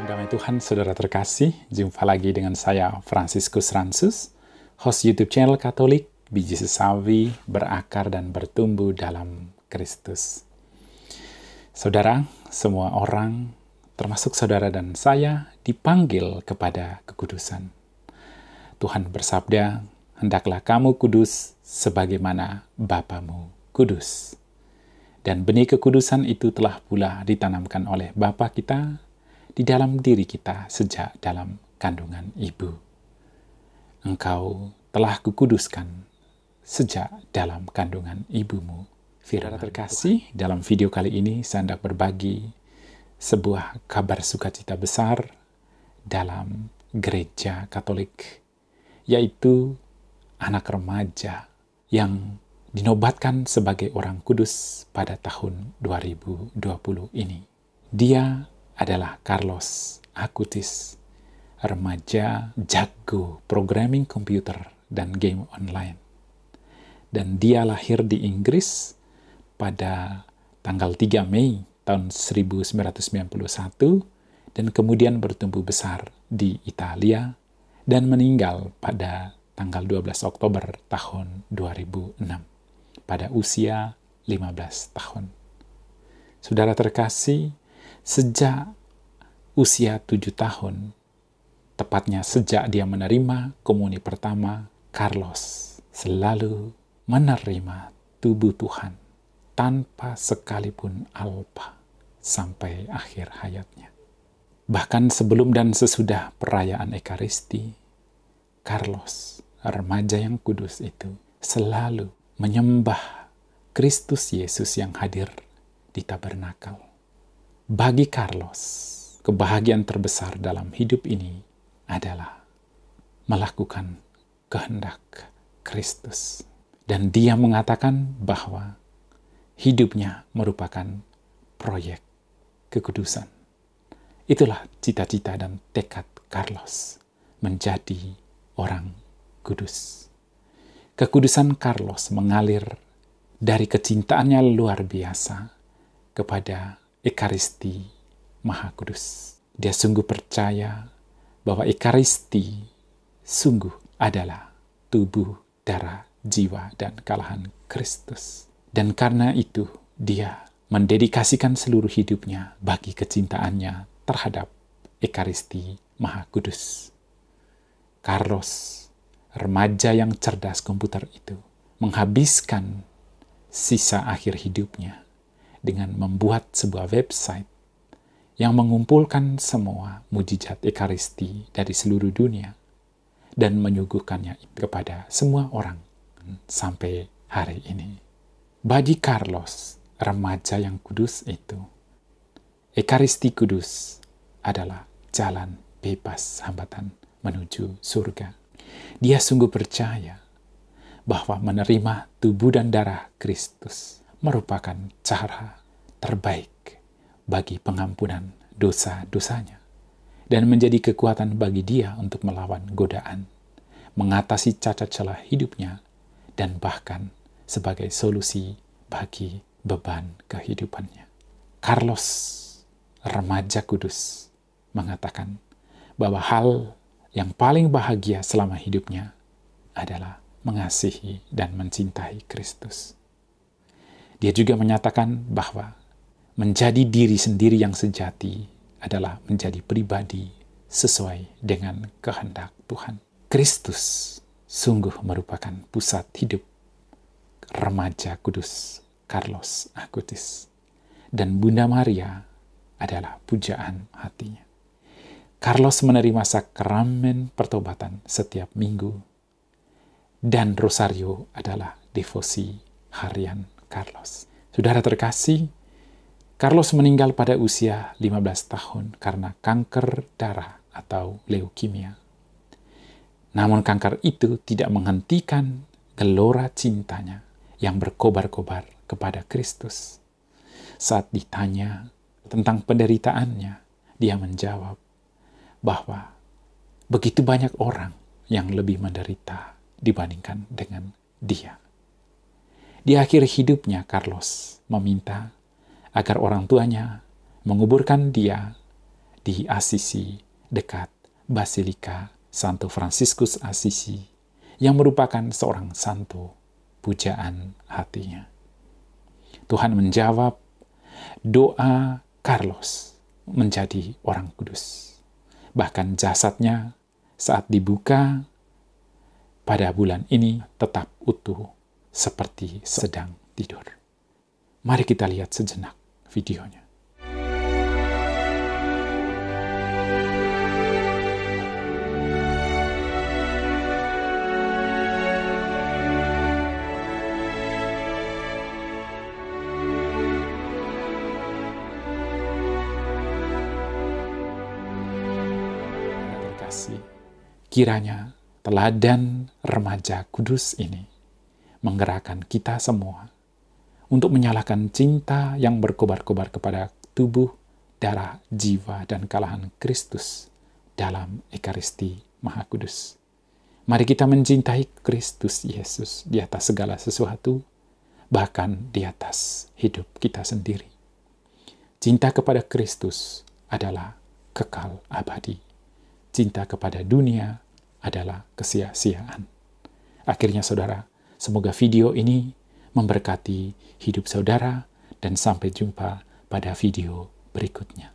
Salam damai Tuhan, saudara terkasih. Jumpa lagi dengan saya, Fransiskus Ransus, host YouTube channel Katolik, Biji Sesawi, berakar dan bertumbuh dalam Kristus. Saudara, semua orang, termasuk saudara dan saya, dipanggil kepada kekudusan. Tuhan bersabda, hendaklah kamu kudus sebagaimana Bapamu kudus. Dan benih kekudusan itu telah pula ditanamkan oleh Bapa kita di dalam diri kita sejak dalam kandungan ibu. Engkau telah kukuduskan sejak dalam kandungan ibumu. Saudara terkasih, dalam video kali ini saya hendak berbagi sebuah kabar sukacita besar dalam gereja Katolik, yaitu anak remaja yang dinobatkan sebagai orang kudus pada tahun 2020 ini. Dia adalah Carlos Acutis, remaja jago programming komputer dan game online. Dan dia lahir di Inggris pada tanggal 3 Mei tahun 1991 dan kemudian bertumbuh besar di Italia dan meninggal pada tanggal 12 Oktober tahun 2006 pada usia 15 tahun. Saudara terkasih, sejak usia 7 tahun, tepatnya sejak dia menerima komuni pertama, Carlos selalu menerima tubuh Tuhan tanpa sekalipun alpa sampai akhir hayatnya. Bahkan sebelum dan sesudah perayaan Ekaristi, Carlos, remaja yang kudus itu, selalu menyembah Kristus Yesus yang hadir di tabernakel. Bagi Carlos, kebahagiaan terbesar dalam hidup ini adalah melakukan kehendak Kristus. Dan dia mengatakan bahwa hidupnya merupakan proyek kekudusan. Itulah cita-cita dan tekad Carlos menjadi orang kudus. Kekudusan Carlos mengalir dari kecintaannya luar biasa kepada Ekaristi Maha Kudus. Dia sungguh percaya bahwa Ekaristi sungguh adalah tubuh, darah, jiwa, dan kalahan Kristus. Dan karena itu, dia mendedikasikan seluruh hidupnya bagi kecintaannya terhadap Ekaristi Maha Kudus. Carlos, remaja yang cerdas komputer itu, menghabiskan sisa akhir hidupnya dengan membuat sebuah website yang mengumpulkan semua mujizat Ekaristi dari seluruh dunia dan menyuguhkannya kepada semua orang sampai hari ini. Bagi Carlos, remaja yang kudus itu, Ekaristi kudus adalah jalan bebas hambatan menuju surga. Dia sungguh percaya bahwa menerima tubuh dan darah Kristus merupakan cara terbaik bagi pengampunan dosa-dosanya dan menjadi kekuatan bagi dia untuk melawan godaan, mengatasi cacat celah hidupnya, dan bahkan sebagai solusi bagi beban kehidupannya. Carlos, remaja kudus, mengatakan bahwa hal yang paling bahagia selama hidupnya adalah mengasihi dan mencintai Kristus. Dia juga menyatakan bahwa menjadi diri sendiri yang sejati adalah menjadi pribadi sesuai dengan kehendak Tuhan. Kristus sungguh merupakan pusat hidup remaja kudus Carlos Acutis. Dan Bunda Maria adalah pujaan hatinya. Carlos menerima sakramen pertobatan setiap minggu. Dan rosario adalah devosi harian Carlos. Saudara terkasih, Carlos meninggal pada usia 15 tahun karena kanker darah atau leukemia. Namun kanker itu tidak menghentikan gelora cintanya yang berkobar-kobar kepada Kristus. Saat ditanya tentang penderitaannya, dia menjawab bahwa begitu banyak orang yang lebih menderita dibandingkan dengan dia. Di akhir hidupnya, Carlos meminta agar orang tuanya menguburkan dia di Assisi dekat Basilika Santo Fransiskus Assisi yang merupakan seorang santo pujaan hatinya. Tuhan menjawab doa Carlos menjadi orang kudus. Bahkan jasadnya saat dibuka pada bulan ini tetap utuh seperti sedang tidur. Mari kita lihat sejenak videonya. Kiranya teladan remaja kudus ini menggerakkan kita semua untuk menyalakan cinta yang berkobar-kobar kepada tubuh, darah, jiwa, dan kalahan Kristus dalam Ekaristi Maha Kudus. Mari kita mencintai Kristus Yesus di atas segala sesuatu, bahkan di atas hidup kita sendiri. Cinta kepada Kristus adalah kekal abadi. Cinta kepada dunia adalah kesia-siaan. Akhirnya saudara, semoga video ini memberkati hidup saudara dan sampai jumpa pada video berikutnya.